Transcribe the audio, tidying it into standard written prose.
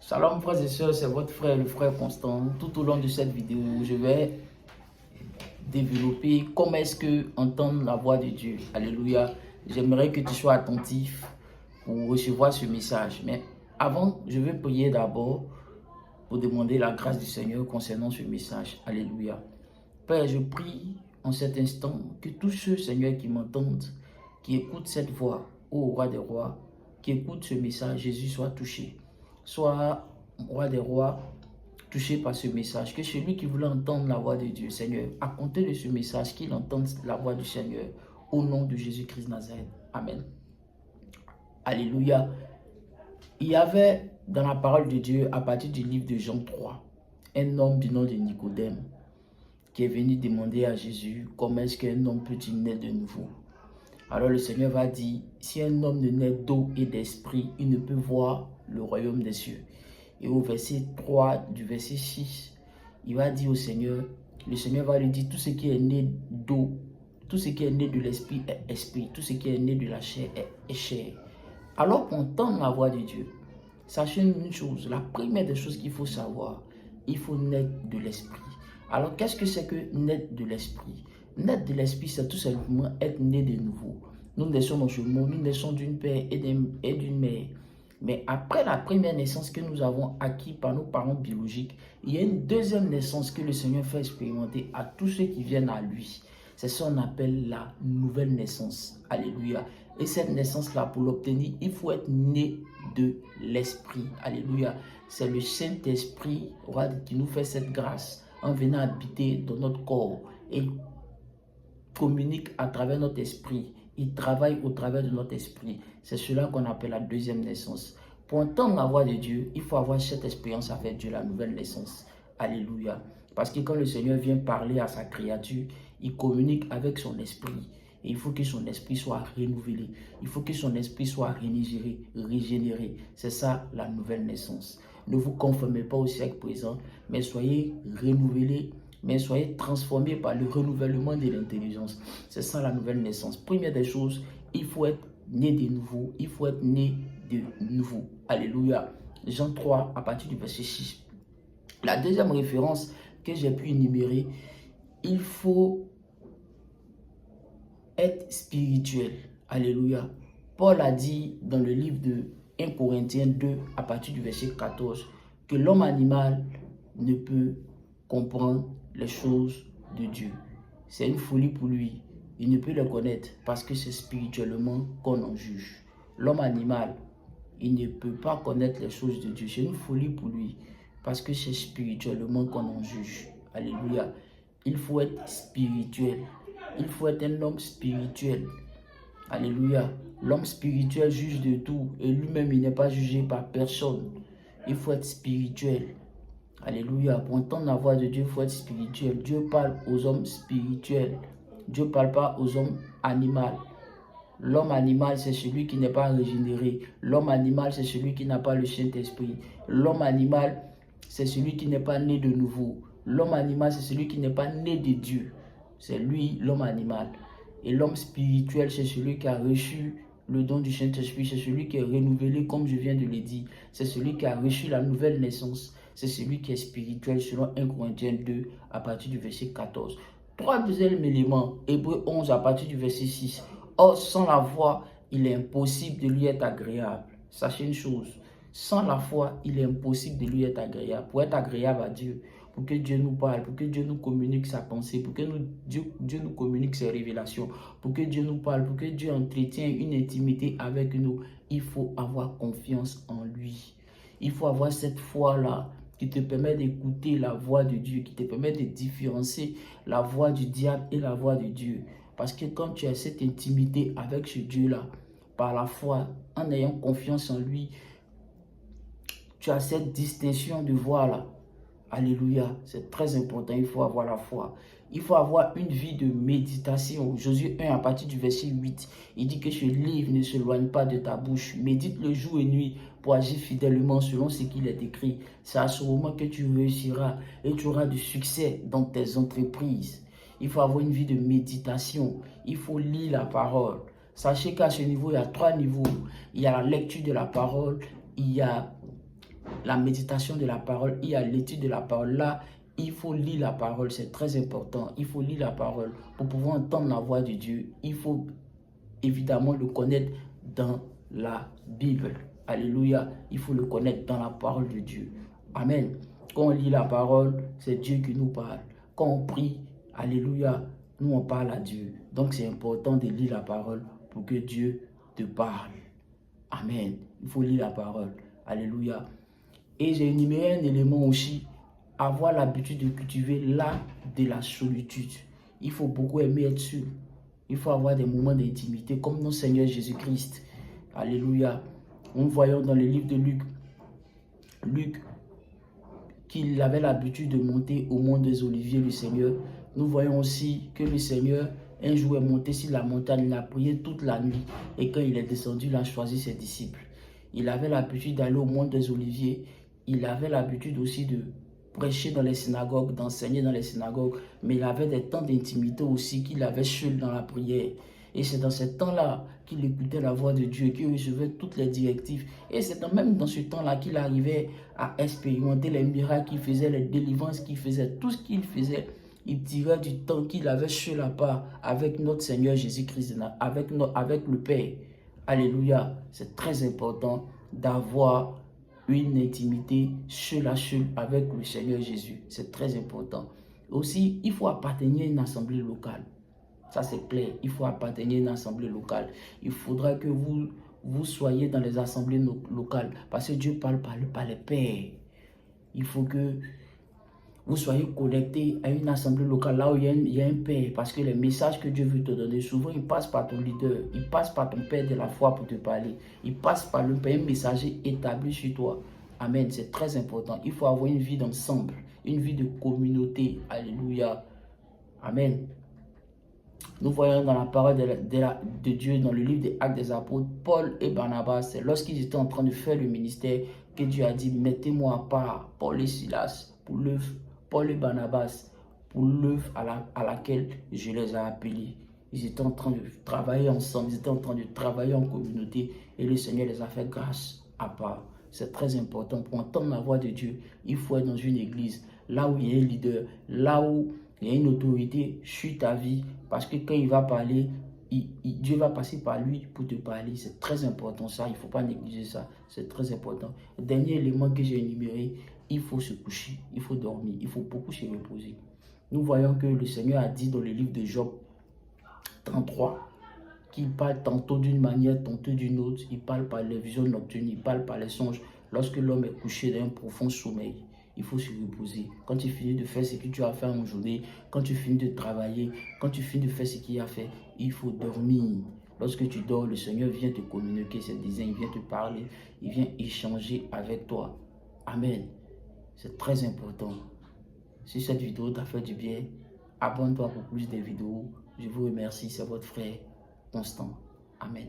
Shalom frères et sœurs, c'est votre frère, le frère Constant. Tout au long de cette vidéo, je vais développer comment est-ce que entendre la voix de Dieu. Alléluia. J'aimerais que tu sois attentif pour recevoir ce message. Mais avant, je vais prier d'abord pour demander la grâce du Seigneur concernant ce message. Alléluia. Père, je prie en cet instant que tous ceux, Seigneur, qui m'entendent, qui écoutent cette voix, ô roi des rois, qui écoutent ce message, Jésus soit touché. Soit, roi des rois, touché par ce message. Que celui qui voulait entendre la voix de Dieu, Seigneur, à compter de ce message, qu'il entende la voix du Seigneur. Au nom de Jésus-Christ Nazareth. Amen. Alléluia. Il y avait dans la parole de Dieu, à partir du livre de Jean 3, un homme du nom de Nicodème qui est venu demander à Jésus comment est-ce qu'un homme peut-il naître de nouveau. Alors le Seigneur va dire, si un homme ne naît d'eau et d'esprit, il ne peut voir le royaume des cieux. Et au verset 3 du verset 6, il va dire au Seigneur, le Seigneur va lui dire, tout ce qui est né d'eau, tout ce qui est né de l'esprit est esprit, tout ce qui est né de la chair est chair. Alors qu'on entend la voix de Dieu, sachez une chose, la première des choses qu'il faut savoir, il faut naître de l'esprit. Alors qu'est-ce que c'est que naître de l'esprit? Naître de l'esprit, c'est tout simplement être né de nouveau. Nous naissons dans ce monde, nous naissons d'une père et d'une mère. Mais après la première naissance que nous avons acquis par nos parents biologiques, il y a une deuxième naissance que le Seigneur fait expérimenter à tous ceux qui viennent à lui. C'est ce qu'on appelle la nouvelle naissance. Alléluia. Et cette naissance-là, pour l'obtenir, il faut être né de l'Esprit. Alléluia. C'est le Saint-Esprit qui nous fait cette grâce en venant habiter dans notre corps et communique à travers notre esprit. Il travaille au travers de notre esprit. C'est cela qu'on appelle la deuxième naissance. Pour entendre la voix de Dieu, il faut avoir cette expérience avec Dieu, la nouvelle naissance. Alléluia. Parce que quand le Seigneur vient parler à sa créature, il communique avec son esprit. Et il faut que son esprit soit renouvelé. Il faut que son esprit soit régénéré. C'est ça la nouvelle naissance. Ne vous conformez pas au siècle présent, mais soyez renouvelés, mais soyez transformés par le renouvellement de l'intelligence. C'est ça la nouvelle naissance. Première des choses, il faut être né de nouveau. Il faut être né de nouveau. Alléluia. Jean 3, à partir du verset 6. La deuxième référence que j'ai pu énumérer, il faut être spirituel. Alléluia. Paul a dit dans le livre de 1 Corinthiens 2, à partir du verset 14, que l'homme animal ne peut comprendre les choses de Dieu. C'est une folie pour lui. Il ne peut le connaître parce que c'est spirituellement qu'on en juge. L'homme animal, il ne peut pas connaître les choses de Dieu. C'est une folie pour lui parce que c'est spirituellement qu'on en juge. Alléluia. Il faut être spirituel. Il faut être un homme spirituel. Alléluia. L'homme spirituel juge de tout et lui-même il n'est pas jugé par personne. Il faut être spirituel. Alléluia. Pour entendre la voix de Dieu, il faut être spirituel. Dieu parle aux hommes spirituels. Dieu ne parle pas aux hommes animaux. L'homme animal, c'est celui qui n'est pas régénéré. L'homme animal, c'est celui qui n'a pas le Saint-Esprit. L'homme animal, c'est celui qui n'est pas né de nouveau. L'homme animal, c'est celui qui n'est pas né de Dieu. C'est lui, l'homme animal. Et l'homme spirituel, c'est celui qui a reçu le don du Saint-Esprit. C'est celui qui est renouvelé, comme je viens de le dire. C'est celui qui a reçu la nouvelle naissance. C'est celui qui est spirituel, selon 1 Corinthiens 2, à partir du verset 14. Troisième élément, Hébreux 11, à partir du verset 6. Or, sans la foi, il est impossible de lui être agréable. Sachez une chose, sans la foi, il est impossible de lui être agréable. Pour être agréable à Dieu, pour que Dieu nous parle, pour que Dieu nous communique sa pensée, pour que Dieu nous communique ses révélations, pour que Dieu nous parle, pour que Dieu entretienne une intimité avec nous, il faut avoir confiance en lui. Il faut avoir cette foi-là qui te permet d'écouter la voix de Dieu, qui te permet de différencier la voix du diable et la voix de Dieu. Parce que quand tu as cette intimité avec ce Dieu-là, par la foi, en ayant confiance en lui, tu as cette distinction de voix-là. Alléluia, c'est très important, il faut avoir la foi. Il faut avoir une vie de méditation. Josué 1 à partir du verset 8, il dit que ce livre ne s'éloigne pas de ta bouche. Médite le jour et nuit pour agir fidèlement selon ce qu'il est écrit. C'est à ce moment que tu réussiras et tu auras du succès dans tes entreprises. Il faut avoir une vie de méditation. Il faut lire la parole. Sachez qu'à ce niveau, il y a 3 niveaux. Il y a la lecture de la parole, il y a la méditation de la parole, il y a l'étude de la parole. Là, il faut lire la parole, c'est très important. Il faut lire la parole pour pouvoir entendre la voix de Dieu. Il faut évidemment le connaître dans la Bible. Alléluia. Il faut le connaître dans la parole de Dieu. Amen. Quand on lit la parole, c'est Dieu qui nous parle. Quand on prie, alléluia, nous on parle à Dieu. Donc c'est important de lire la parole pour que Dieu te parle. Amen. Il faut lire la parole. Alléluia. Et j'ai énuméré un élément aussi, avoir l'habitude de cultiver l'art de la solitude. Il faut beaucoup aimer être seul. Il faut avoir des moments d'intimité comme notre Seigneur Jésus-Christ. Alléluia. Nous voyons dans le livre de Luc, qu'il avait l'habitude de monter au mont des Oliviers, le Seigneur. Nous voyons aussi que le Seigneur, un jour, est monté sur la montagne, il a prié toute la nuit. Et quand il est descendu, il a choisi ses disciples. Il avait l'habitude d'aller au mont des Oliviers. Il avait l'habitude aussi de prêcher dans les synagogues, d'enseigner dans les synagogues. Mais il avait des temps d'intimité aussi qu'il avait seul dans la prière. Et c'est dans ce temps-là qu'il écoutait la voix de Dieu, qu'il recevait toutes les directives. Et c'est même dans ce temps-là qu'il arrivait à expérimenter les miracles qu'il faisait, les délivrances qu'il faisait, tout ce qu'il faisait. Il tirait du temps qu'il avait seul à part avec notre Seigneur Jésus-Christ, avec le Père. Alléluia. C'est très important d'avoir une intimité seul à seul avec le Seigneur Jésus. C'est très important. Aussi, il faut appartenir à une assemblée locale. Ça, c'est clair. Il faut appartenir à une assemblée locale. Il faudra que vous soyez dans les assemblées locales. Parce que Dieu parle par les pères. Il faut que vous soyez connectés à une assemblée locale, là où il y a un père. Parce que les messages que Dieu veut te donner, souvent, ils passent par ton leader. Ils passent par ton père de la foi pour te parler. Ils passent par le père, un messager établi sur toi. Amen. C'est très important. Il faut avoir une vie d'ensemble. Une vie de communauté. Alléluia. Amen. Nous voyons dans la parole de Dieu, dans le livre des Actes des Apôtres, Paul et Barnabas, c'est lorsqu'ils étaient en train de faire le ministère que Dieu a dit, mettez-moi à part Paul et Silas pour l'œuvre, Paul et Barnabas pour l'œuvre à laquelle je les ai appelés. Ils étaient en train de travailler ensemble, ils étaient en train de travailler en communauté et le Seigneur les a fait grâce à part. C'est très important pour entendre la voix de Dieu. Il faut être dans une église, là où il y a un leader, là où il y a une autorité sur ta vie, parce que quand il va parler, Dieu va passer par lui pour te parler. C'est très important ça, il ne faut pas négliger ça, c'est très important. Dernier élément que j'ai énuméré, il faut se coucher, il faut dormir, il faut beaucoup se reposer. Nous voyons que le Seigneur a dit dans le livre de Job 33, qu'il parle tantôt d'une manière, tantôt d'une autre. Il parle par les visions nocturnes, il parle par les songes. Lorsque l'homme est couché dans un profond sommeil, il faut se reposer. Quand tu finis de faire ce que tu as fait en journée, quand tu finis de travailler, quand tu finis de faire ce qu'il a fait, il faut dormir. Lorsque tu dors, le Seigneur vient te communiquer ses désirs, il vient te parler, il vient échanger avec toi. Amen. C'est très important. Si cette vidéo t'a fait du bien, abonne-toi pour plus de vidéos. Je vous remercie, c'est votre frère Constant. Amen.